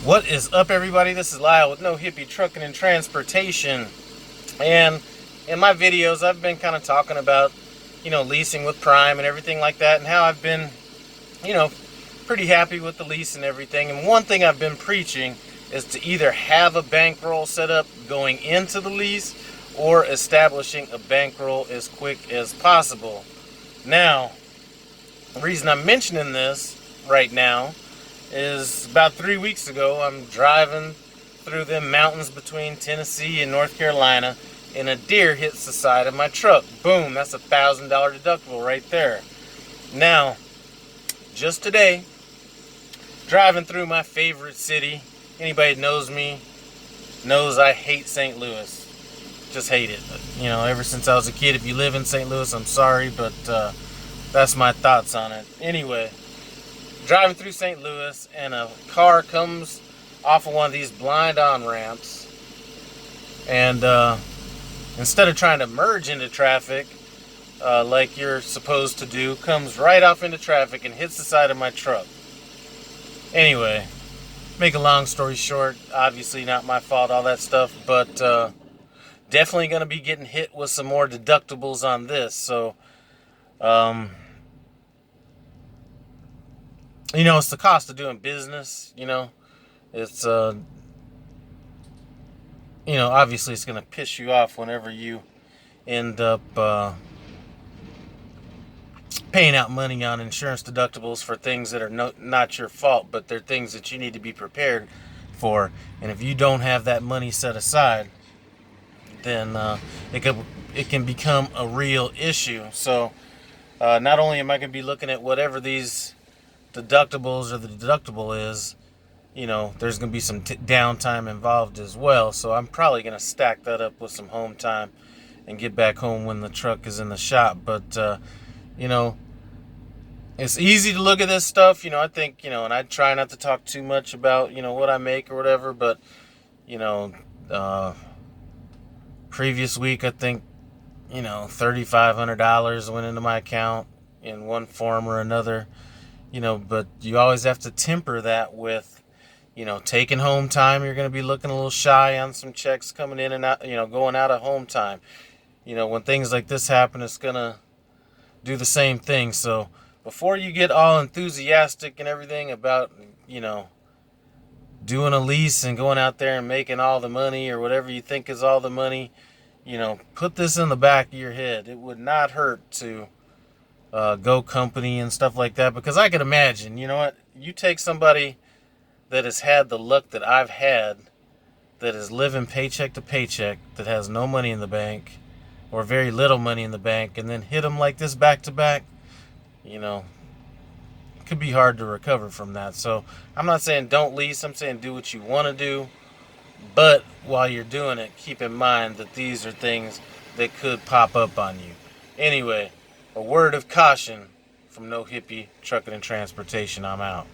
What is up, everybody? This is Lyle with No Hippie Trucking and Transportation. And in my videos, I've been kind of talking about, leasing with Prime and everything like that, and how I've been, you know, pretty happy with the lease and everything. And one thing I've been preaching is to either have a bankroll set up going into the lease or establishing a bankroll as quick as possible. Now, the reason I'm mentioning this right now is about 3 weeks ago, I'm driving through the mountains between Tennessee and North Carolina, and a deer hits the side of my truck. Boom, that's $1,000 deductible right there. Now, just today, driving through my favorite city, anybody that knows me knows I hate St. Louis. Just hate it. Ever since I was a kid. If you live in St. Louis, I'm sorry, but that's my thoughts on it. Anyway, driving through St. Louis, and a car comes off of one of these blind on ramps, and instead of trying to merge into traffic like you're supposed to do, comes right off into traffic and hits the side of my truck. Anyway, make a long story short, obviously not my fault, all that stuff, but definitely going to be getting hit with some more deductibles on this. So it's the cost of doing business. It's obviously it's going to piss you off whenever you end up paying out money on insurance deductibles for things that are not your fault, but they're things that you need to be prepared for. And if you don't have that money set aside, then it can become a real issue. So not only am I going to be looking at whatever these deductibles or the deductible is, there's going to be some downtime involved as well. So I'm probably going to stack that up with some home time and get back home when the truck is in the shop. But it's easy to look at this stuff. I think, and I try not to talk too much about, what I make or whatever, but, previous week, I think, $3,500 went into my account in one form or another, but you always have to temper that with, taking home time. You're going to be looking a little shy on some checks coming in and out, going out of home time. When things like this happen, it's going to do the same thing. So before you get all enthusiastic and everything about, doing a lease and going out there and making all the money or whatever you think is all the money, put this in the back of your head. It would not hurt to go company and stuff like that, because I could imagine, you take somebody that has had the luck that I've had, that is living paycheck to paycheck, that has no money in the bank or very little money in the bank, and then hit them like this back to back, it could be hard to recover from that. So I'm not saying don't lease. I'm saying do what you want to do. But while you're doing it, keep in mind that these are things that could pop up on you. Anyway, a word of caution from No Hippie Trucking and Transportation. I'm out.